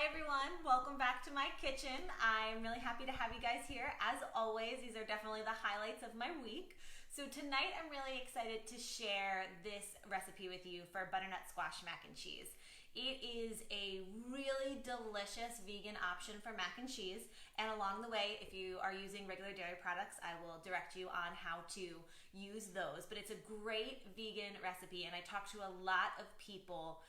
Hi everyone, welcome back to my kitchen. I'm really happy to have you guys here. As always, these are definitely the highlights of my week. So tonight I'm really excited to share this recipe with you for butternut squash mac and cheese. It is a really delicious vegan option for mac and cheese, and along the way, if you are using regular dairy products, I will direct you on how to use those. But it's a great vegan recipe, and I talk to a lot of people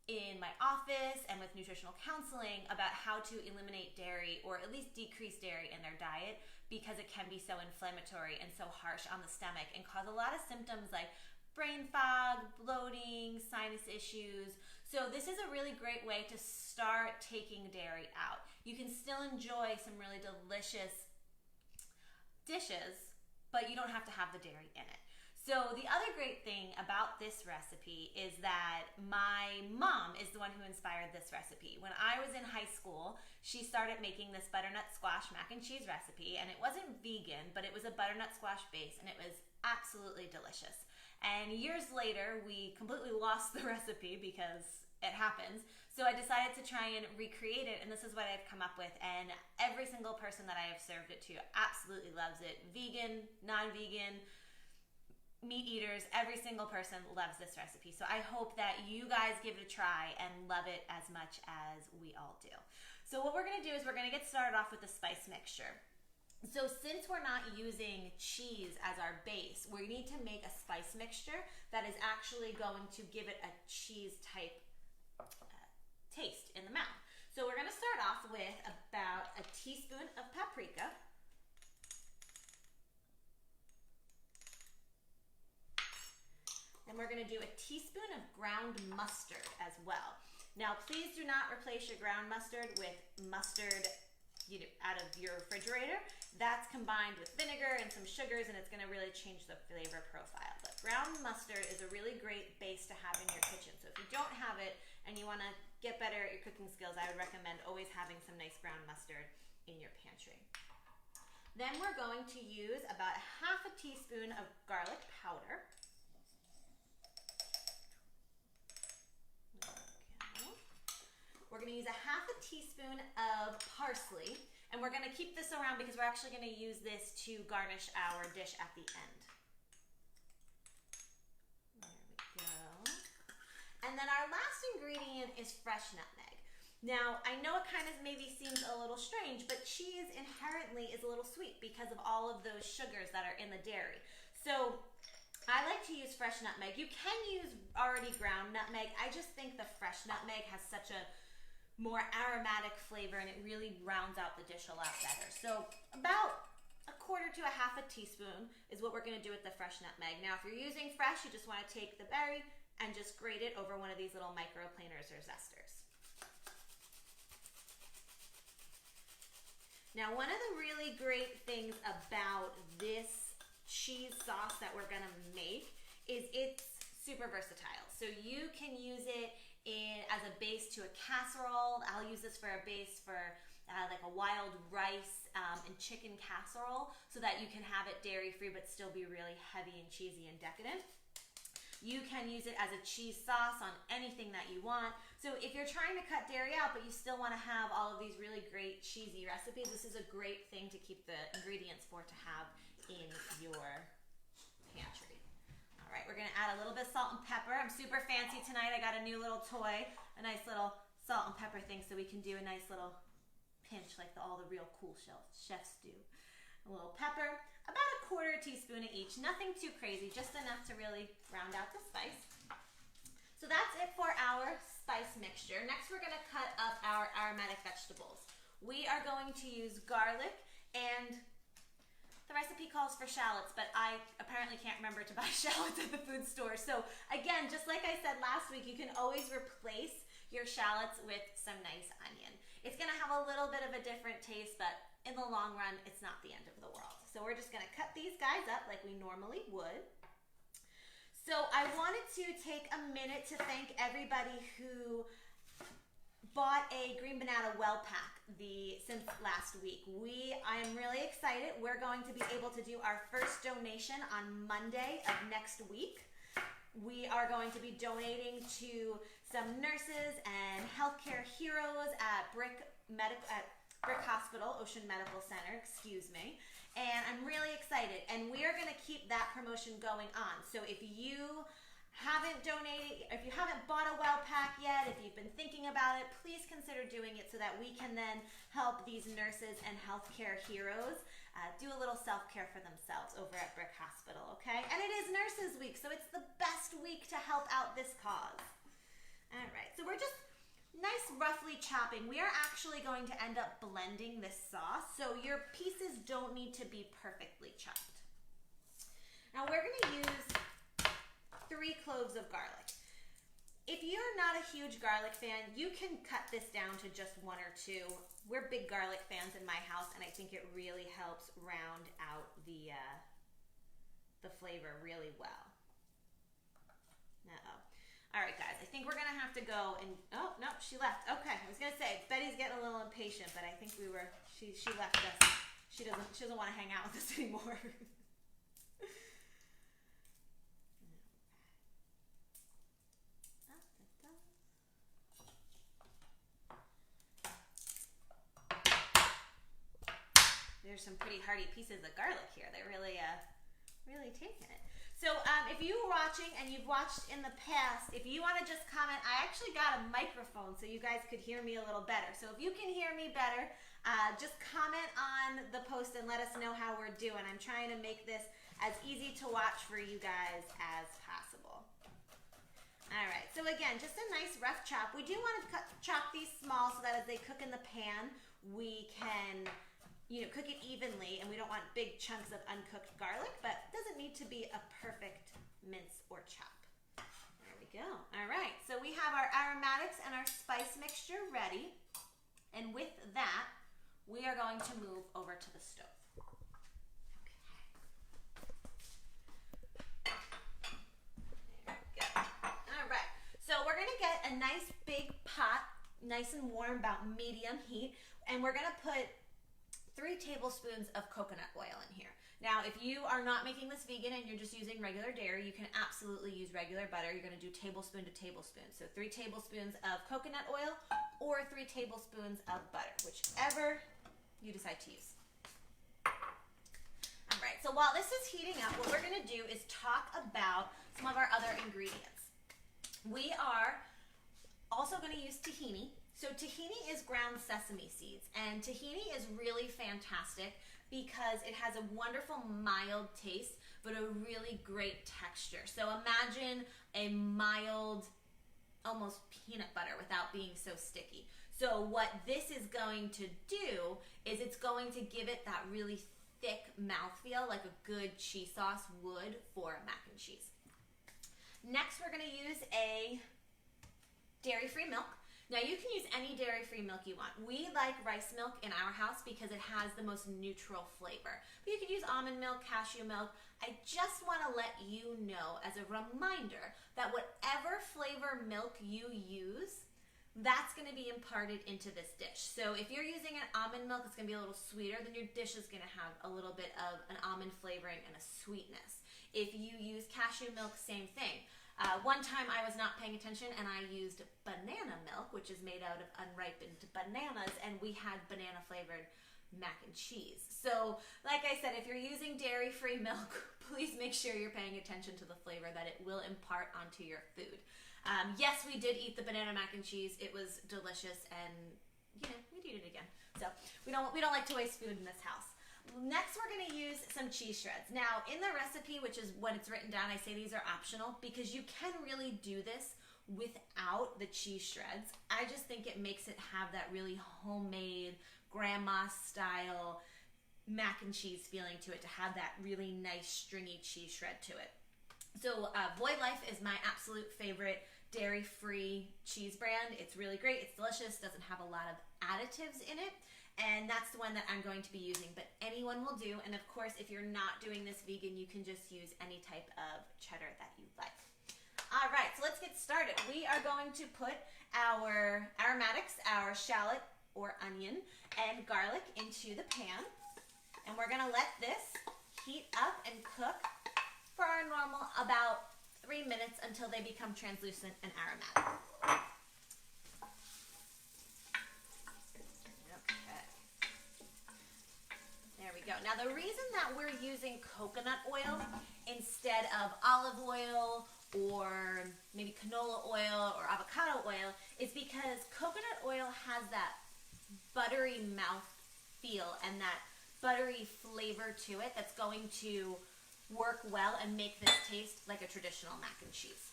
in my office and with nutritional counseling about how to eliminate dairy or at least decrease dairy in their diet because it can be so inflammatory and so harsh on the stomach and cause a lot of symptoms like brain fog, bloating, sinus issues. So this is a really great way to start taking dairy out. You can still enjoy some really delicious dishes, but you don't have to have the dairy in it. So the other great thing about this recipe is that my mom is the one who inspired this recipe. When I was in high school, she started making this butternut squash mac and cheese recipe, and it wasn't vegan, but it was a butternut squash base, and it was absolutely delicious. And years later, we completely lost the recipe because it happens. So I decided to try and recreate it, and this is what I've come up with. And every single person that I have served it to absolutely loves it. Vegan, non-vegan, meat eaters, every single person loves this recipe. So I hope that you guys give it a try and love it as much as we all do. So what we're going to do is we're going to get started off with the spice mixture. So since we're not using cheese as our base, we need to make a spice mixture that is actually going to give it a cheese type taste in the mouth. So we're going to start off with about a teaspoon of paprika. And we're going to do a teaspoon of ground mustard as well. Now, please do not replace your ground mustard with mustard out of your refrigerator. That's combined with vinegar and some sugars, and it's going to really change the flavor profile. But ground mustard is a really great base to have in your kitchen. So if you don't have it and you want to get better at your cooking skills, I would recommend always having some nice ground mustard in your pantry. Then we're going to use about half a teaspoon of garlic powder. We're going to use a half a teaspoon of parsley, and we're going to keep this around because we're actually going to use this to garnish our dish at the end. There we go. And then our last ingredient is fresh nutmeg. Now, I know it kind of maybe seems a little strange, but cheese inherently is a little sweet because of all of those sugars that are in the dairy. So I like to use fresh nutmeg. You can use already ground nutmeg. I just think the fresh nutmeg has such a more aromatic flavor, and it really rounds out the dish a lot better. So about a quarter to a half a teaspoon is what we're going to do with the fresh nutmeg. Now, if you're using fresh, you just want to take the berry and just grate it over one of these little microplaners or zesters. Now, one of the really great things about this cheese sauce that we're going to make is it's super versatile. So you can use it as a base to a casserole. I'll use this for a base for like a wild rice and chicken casserole so that you can have it dairy free but still be really heavy and cheesy and decadent. You can use it as a cheese sauce on anything that you want. So if you're trying to cut dairy out but you still want to have all of these really great cheesy recipes, this is a great thing to keep the ingredients for to have in your pantry. All right, we're gonna add a little bit of salt and pepper. I'm super fancy tonight. I got a new little toy, a nice little salt and pepper thing so we can do a nice little pinch like all the real cool chefs do. A little pepper, about a quarter teaspoon of each, nothing too crazy, just enough to really round out the spice. So that's it for our spice mixture. Next, we're gonna cut up our aromatic vegetables. We are going to use garlic, and the recipe calls for shallots, but I apparently can't remember to buy shallots at the food store. So again, just like I said last week, you can always replace your shallots with some nice onion. It's gonna have a little bit of a different taste, but in the long run, it's not the end of the world. So we're just gonna cut these guys up like we normally would. So I wanted to take a minute to thank everybody who bought a green banana well pack since last week. I am really excited. We're going to be able to do our first donation on Monday of next week. We are going to be donating to some nurses and health healthcare heroes at Brick Hospital, Ocean Medical Center, excuse me. And I'm really excited. And we are going to keep that promotion going on. So if you haven't donated, if you haven't bought a well pack yet, if you've been thinking about it, please consider doing it so that we can then help these nurses and healthcare heroes do a little self-care for themselves over at Brick Hospital, okay? And it is Nurses Week, so it's the best week to help out this cause. All right, so we're just nice roughly chopping. We are actually going to end up blending this sauce, so your pieces don't need to be perfectly chopped. Now we're going to use 3 cloves of garlic. If you're not a huge garlic fan, you can cut this down to just 1 or 2. We're big garlic fans in my house, and I think it really helps round out the flavor really well. Uh-oh. All right, guys, I think we're gonna have to go and, oh, no, she left. Okay, I was gonna say, Betty's getting a little impatient, but I think she left us. She doesn't want to hang out with us anymore. There's some pretty hearty pieces of garlic here. They're really taking it. So if you were watching and you've watched in the past, if you want to just comment, I actually got a microphone so you guys could hear me a little better. So if you can hear me better, just comment on the post and let us know how we're doing. I'm trying to make this as easy to watch for you guys as possible. All right, so again, just a nice rough chop. We do want to chop these small so that as they cook in the pan, we can cook it evenly, and we don't want big chunks of uncooked garlic, but it doesn't need to be a perfect mince or chop. There we go. All right, so we have our aromatics and our spice mixture ready, and with that, we are going to move over to the stove. Okay. There we go. All right, so we're gonna get a nice big pot, nice and warm, about medium heat, and we're gonna put 3 tablespoons of coconut oil in here. Now, if you are not making this vegan and you're just using regular dairy, you can absolutely use regular butter. You're gonna do tablespoon to tablespoon. So 3 tablespoons of coconut oil or 3 tablespoons of butter, whichever you decide to use. All right, so while this is heating up, what we're gonna do is talk about some of our other ingredients. We are also gonna use tahini. So tahini is ground sesame seeds, and tahini is really fantastic because it has a wonderful mild taste, but a really great texture. So imagine a mild, almost peanut butter without being so sticky. So what this is going to do is it's going to give it that really thick mouthfeel like a good cheese sauce would for mac and cheese. Next, we're gonna use a dairy-free milk. Now, you can use any dairy-free milk you want. We like rice milk in our house because it has the most neutral flavor. But you could use almond milk, cashew milk. I just want to let you know as a reminder that whatever flavor milk you use, that's going to be imparted into this dish. So if you're using an almond milk, it's going to be a little sweeter, then your dish is going to have a little bit of an almond flavoring and a sweetness. If you use cashew milk, same thing. One time I was not paying attention and I used banana milk, which is made out of unripened bananas, and we had banana flavored mac and cheese. So like I said, if you're using dairy-free milk, please make sure you're paying attention to the flavor that it will impart onto your food. Yes, we did eat the banana mac and cheese. It was delicious, and we'd eat it again. So we don't like to waste food in this house. Next, we're going to use some cheese shreds. Now, in the recipe, which is when it's written down, I say these are optional because you can really do this without the cheese shreds. I just think it makes it have that really homemade, grandma-style mac and cheese feeling to it, to have that really nice, stringy cheese shred to it. So, Boy Life is my absolute favorite dairy-free cheese brand. It's really great. It's delicious. Doesn't have a lot of additives in it. And that's the one that I'm going to be using, but anyone will do. And of course, if you're not doing this vegan, you can just use any type of cheddar that you like. All right, so let's get started. We are going to put our aromatics, our shallot or onion and garlic into the pan. And we're gonna let this heat up and cook for our normal about 3 minutes until they become translucent and aromatic. Now the reason that we're using coconut oil instead of olive oil or maybe canola oil or avocado oil is because coconut oil has that buttery mouth feel and that buttery flavor to it that's going to work well and make this taste like a traditional mac and cheese.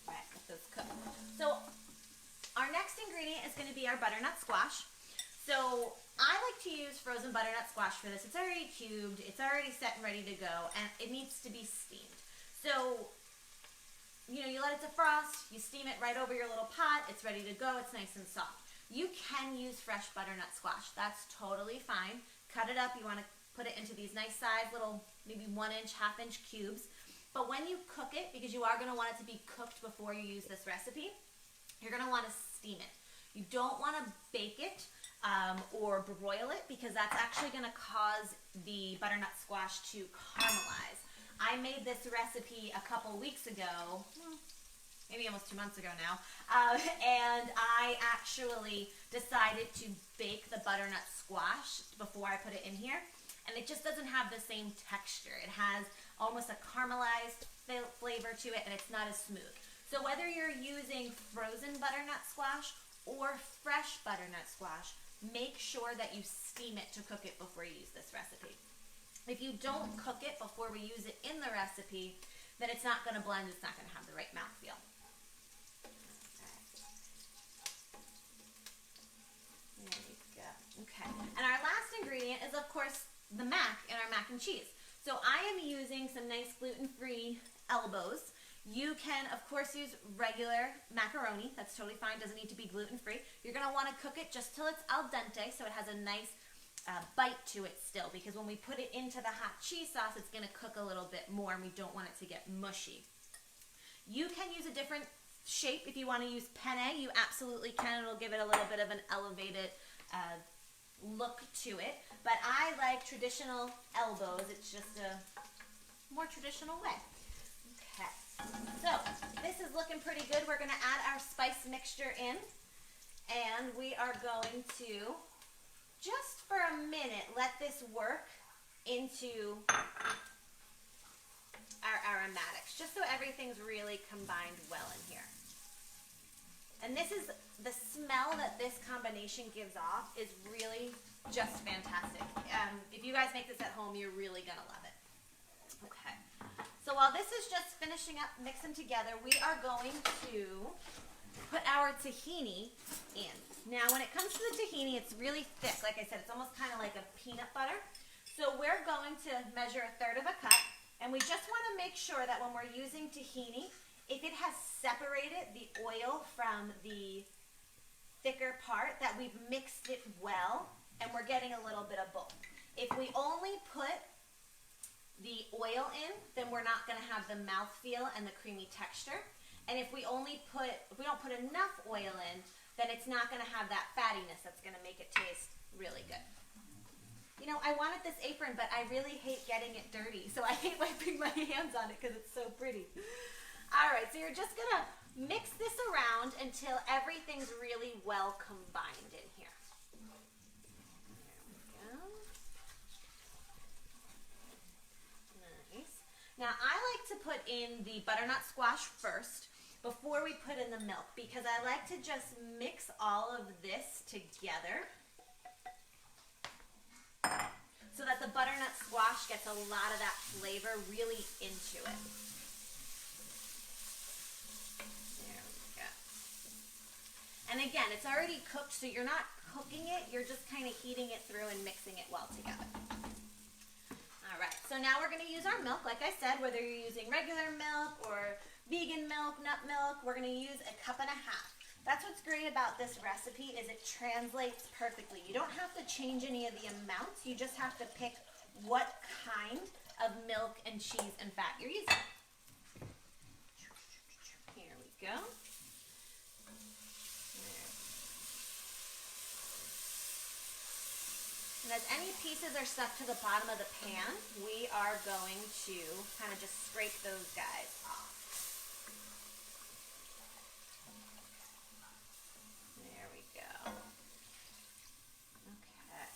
All right, let those cook. So our next ingredient is going to be our butternut squash. So I like to use frozen butternut squash for this. It's already cubed, it's already set and ready to go, and it needs to be steamed. So, you know, you let it defrost, you steam it right over your little pot, it's ready to go, it's nice and soft. You can use fresh butternut squash, that's totally fine. Cut it up, you want to put it into these nice size little, maybe 1 inch, ½ inch cubes. But when you cook it, because you are going to want it to be cooked before you use this recipe, you're going to want to steam it. You don't want to bake it or broil it because that's actually going to cause the butternut squash to caramelize. I made this recipe a couple weeks ago, maybe almost 2 months ago now, and I actually decided to bake the butternut squash before I put it in here, and it just doesn't have the same texture. It has almost a caramelized flavor to it, and it's not as smooth. So whether you're using frozen butternut squash or fresh butternut squash, make sure that you steam it to cook it before you use this recipe. If you don't cook it before we use it in the recipe, then it's not going to blend, it's not going to have the right mouthfeel. There we go. Okay. And our last ingredient is, of course, the mac in our mac and cheese. So I am using some nice gluten-free elbows. You can, of course, use regular macaroni. That's totally fine. Doesn't need to be gluten-free. You're going to want to cook it just till it's al dente, so it has a nice bite to it still, because when we put it into the hot cheese sauce, it's going to cook a little bit more, and we don't want it to get mushy. You can use a different shape. If you want to use penne, you absolutely can. It'll give it a little bit of an elevated look to it. But I like traditional elbows. It's just a more traditional way. Okay. So this is looking pretty good. We're going to add our spice mixture in, and we are going to, just for a minute, let this work into our aromatics, just so everything's really combined well in here. And this is, the smell that this combination gives off is really just fantastic. If you guys make this at home, you're really going to love it. Okay. So while this is just finishing up, mixing together, we are going to put our tahini in. Now, when it comes to the tahini, it's really thick. Like I said, it's almost kind of like a peanut butter. So we're going to measure 1/3 of a cup, and we just want to make sure that when we're using tahini, if it has separated the oil from the thicker part, that we've mixed it well, and we're getting a little bit of both. If we only put the oil in, then we're not going to have the mouthfeel and the creamy texture. And if we don't put enough oil in, then it's not going to have that fattiness that's going to make it taste really good. You know, I wanted this apron, but I really hate getting it dirty, so I hate wiping my hands on it because it's so pretty. All right, so you're just going to mix this around until everything's really well combined in here. Now, I like to put in the butternut squash first before we put in the milk, because I like to just mix all of this together so that the butternut squash gets a lot of that flavor really into it. There we go. And again, it's already cooked, so you're not cooking it, you're just kind of heating it through and mixing it well together. All right, so now we're going to use our milk. Like I said, whether you're using regular milk or vegan milk, nut milk, we're going to use 1.5 cups. That's what's great about this recipe, is it translates perfectly. You don't have to change any of the amounts. You just have to pick what kind of milk and cheese and fat you're using. Here we go. And as any pieces are stuck to the bottom of the pan, we are going to kind of just scrape those guys off. There we go. Okay.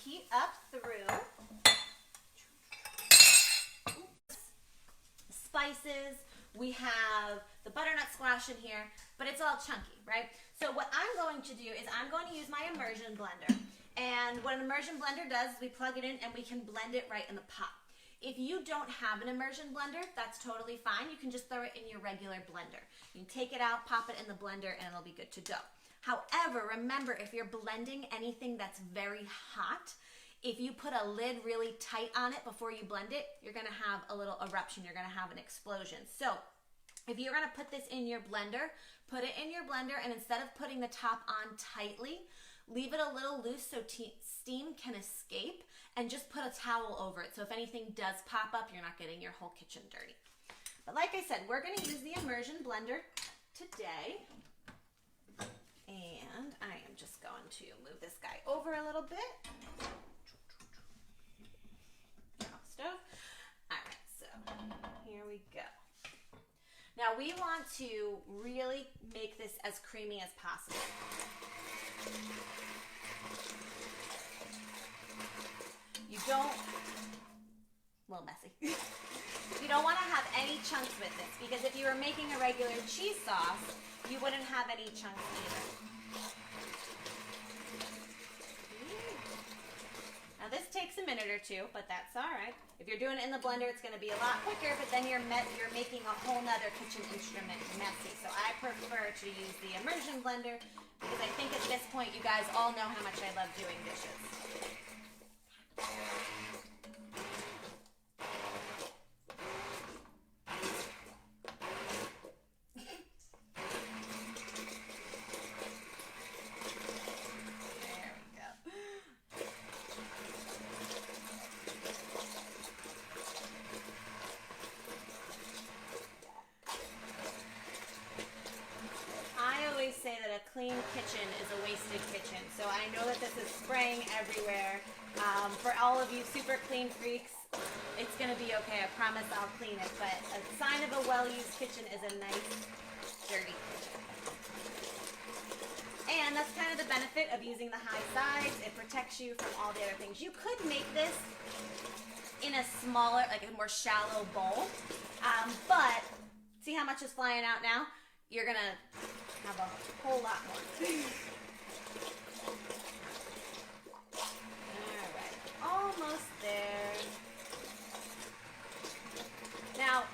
heat up through spices. We have the butternut squash in here, but it's all chunky, right? So what I'm going to do is I'm going to use my immersion blender. And what an immersion blender does is we plug it in and we can blend it right in the pot. If you don't have an immersion blender, that's totally fine. You can just throw it in your regular blender. You can take it out, pop it in the blender, and it'll be good to go. However, remember, if you're blending anything that's very hot, if you put a lid really tight on it before you blend it, you're gonna have a little eruption. You're gonna have an explosion. So if you're gonna put this in your blender, put it in your blender, and instead of putting the top on tightly, leave it a little loose so steam can escape, and just put a towel over it. So if anything does pop up, you're not getting your whole kitchen dirty. But like I said, we're gonna use the immersion blender today. And I am just going to move this guy over a little bit. Get off the stove. All right, so here we go. Now we want to really make this as creamy as possible. You don't, a little messy. You don't want to have any chunks with this, because if you were making a regular cheese sauce, you wouldn't have any chunks either. Now this takes a minute or two, but that's all right. If you're doing it in the blender, it's going to be a lot quicker, but then you're making a whole nother kitchen instrument messy. So I prefer to use the immersion blender, because I think at this point you guys all know how much I love doing dishes. Say that a clean kitchen is a wasted kitchen. So I know that this is spraying everywhere. For all of you super clean freaks, it's going to be okay. I promise I'll clean it. But a sign of a well-used kitchen is a nice, dirty kitchen. And that's kind of the benefit of using the high sides. It protects you from all the other things. You could make this in a smaller, like a more shallow bowl. But see how much is flying out now? You're going to have a whole lot more. All right, almost there. Now,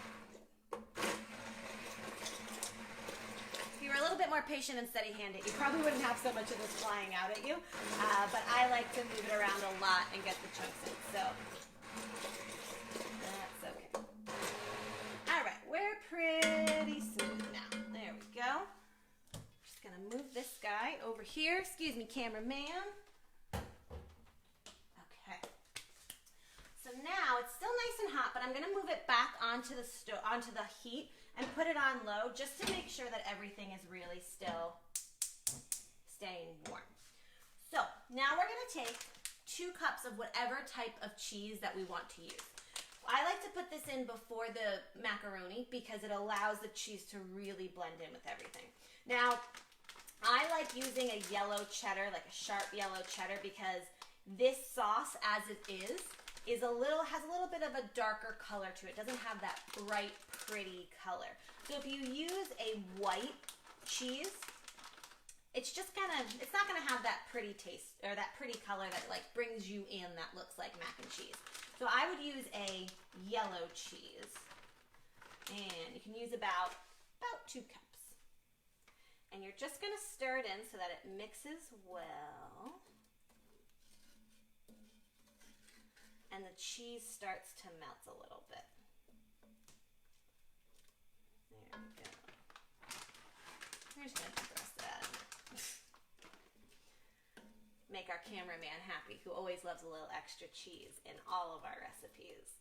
if you were a little bit more patient and steady-handed, you probably wouldn't have so much of this flying out at you. But I like to move it around a lot and get the chunks in, so that's okay. All right, we're pretty smooth now. There we go. Just gonna move this guy over here. Excuse me, cameraman. Okay. So now it's still nice and hot, but I'm gonna move it back onto the heat and put it on low just to make sure that everything is really still staying warm. So now we're gonna take 2 cups of whatever type of cheese that we want to use. I like to put this in before the macaroni because it allows the cheese to really blend in with everything. Now, I like using a yellow cheddar, like a sharp yellow cheddar, because this sauce, as it is has a little bit of a darker color to it. It doesn't have that bright, pretty color. So if you use a white cheese, it's not gonna have that pretty taste or that pretty color that like brings you in that looks like mac and cheese. So I would use a yellow cheese, and you can use about 2 cups. And you're just gonna stir it in so that it mixes well. And the cheese starts to melt a little bit. There we go. We're just gonna put the rest of that in there. Make our cameraman happy, who always loves a little extra cheese in all of our recipes.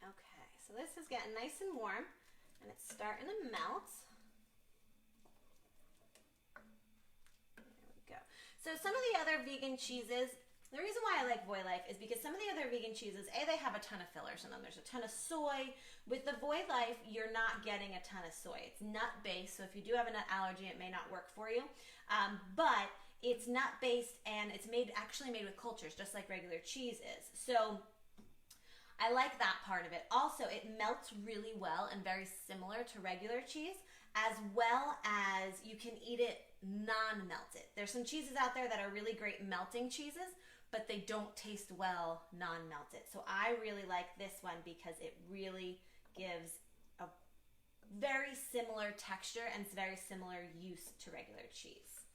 Okay, so this is getting nice and warm, and it's starting to melt. There we go. So some of the other vegan cheeses, the reason why I like Voy Life is because some of the other vegan cheeses, they have a ton of fillers in them. There's a ton of soy. With the Voy Life, you're not getting a ton of soy. It's nut-based, so if you do have a nut allergy, it may not work for you. But it's nut-based, and it's actually made with cultures, just like regular cheese is. So I like that part of it. Also, it melts really well and very similar to regular cheese, as well as you can eat it non-melted. There's some cheeses out there that are really great melting cheeses, but they don't taste well non-melted. So I really like this one because it really gives a very similar texture and it's very similar use to regular cheese.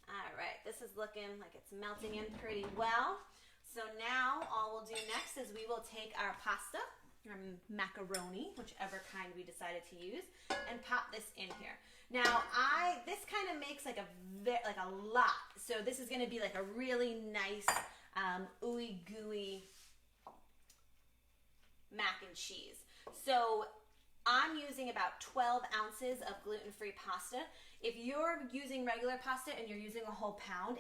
All right, this is looking like it's melting in pretty well. So now all we'll do next is we will take our pasta, or macaroni, whichever kind we decided to use, and pop this in here. Now this kind of makes like a lot. So this is going to be like a really nice ooey gooey mac and cheese. So I'm using about 12 ounces of gluten-free pasta. If you're using regular pasta and you're using a whole pound,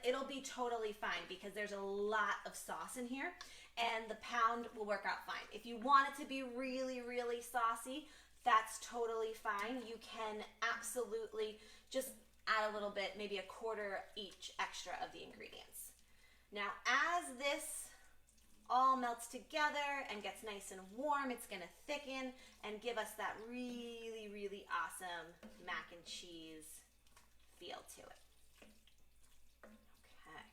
it'll be totally fine because there's a lot of sauce in here and the pound will work out fine. If you want it to be really, really saucy, that's totally fine. You can absolutely just add a little bit, maybe a quarter each extra of the ingredients. Now, as this all melts together and gets nice and warm, it's gonna thicken and give us that really, really awesome mac and cheese feel to it. Okay.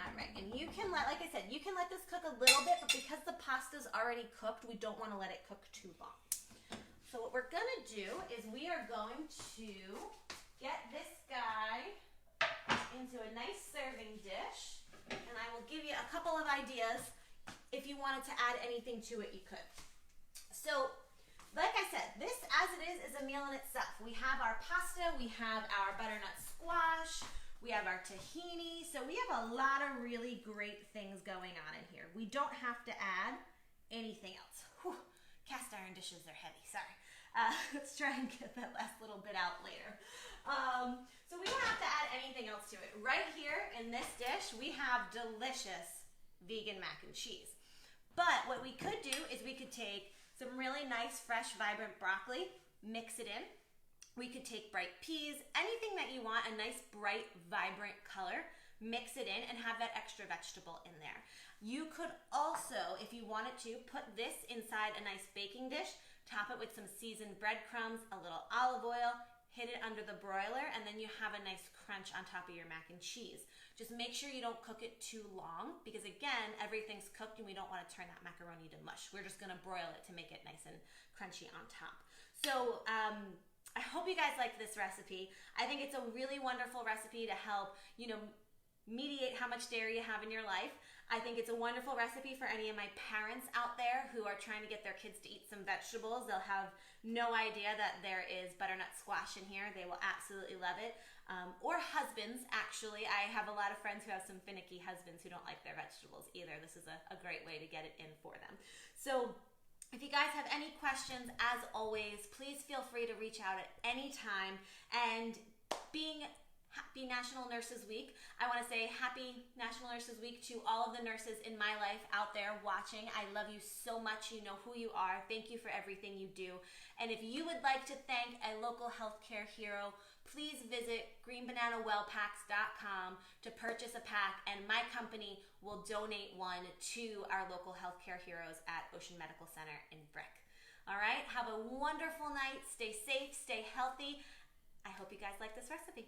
All right, and you can like I said, you can let this cook a little bit, but because the pasta's already cooked, we don't wanna let it cook too long. So what we're gonna do is we are going to get this guy into a nice serving dish, and I will give you a couple of ideas. If you wanted to add anything to it, you could. So, like I said, this as it is a meal in itself. We have our pasta, we have our butternut squash, we have our tahini. So we have a lot of really great things going on in here. We don't have to add anything else. Whew, cast iron dishes are heavy, sorry. Let's try and get that last little bit out later. So we don't have to add anything else to it. Right here in this dish, we have delicious vegan mac and cheese. But what we could do is we could take some really nice, fresh, vibrant broccoli, mix it in. We could take bright peas, anything that you want, a nice, bright, vibrant color, mix it in and have that extra vegetable in there. You could also, if you wanted to, put this inside a nice baking dish, top it with some seasoned breadcrumbs, a little olive oil, hit it under the broiler, and then you have a nice crunch on top of your mac and cheese. Just make sure you don't cook it too long because, again, everything's cooked and we don't want to turn that macaroni to mush. We're just going to broil it to make it nice and crunchy on top. So I hope you guys like this recipe. I think it's a really wonderful recipe to help, mediate how much dairy you have in your life. I think it's a wonderful recipe for any of my parents out there who are trying to get their kids to eat some vegetables. They'll have no idea that there is butternut squash in here. They will absolutely love it. Or husbands, actually. I have a lot of friends who have some finicky husbands who don't like their vegetables either. This is a great way to get it in for them. So if you guys have any questions, as always, please feel free to reach out at any time. And being Happy National Nurses Week, I want to say Happy National Nurses Week to all of the nurses in my life out there watching. I love you so much. You know who you are. Thank you for everything you do. And if you would like to thank a local healthcare hero, please visit greenbananawellpacks.com to purchase a pack, and my company will donate one to our local healthcare heroes at Ocean Medical Center in Brick. All right, have a wonderful night. Stay safe, stay healthy. I hope you guys like this recipe.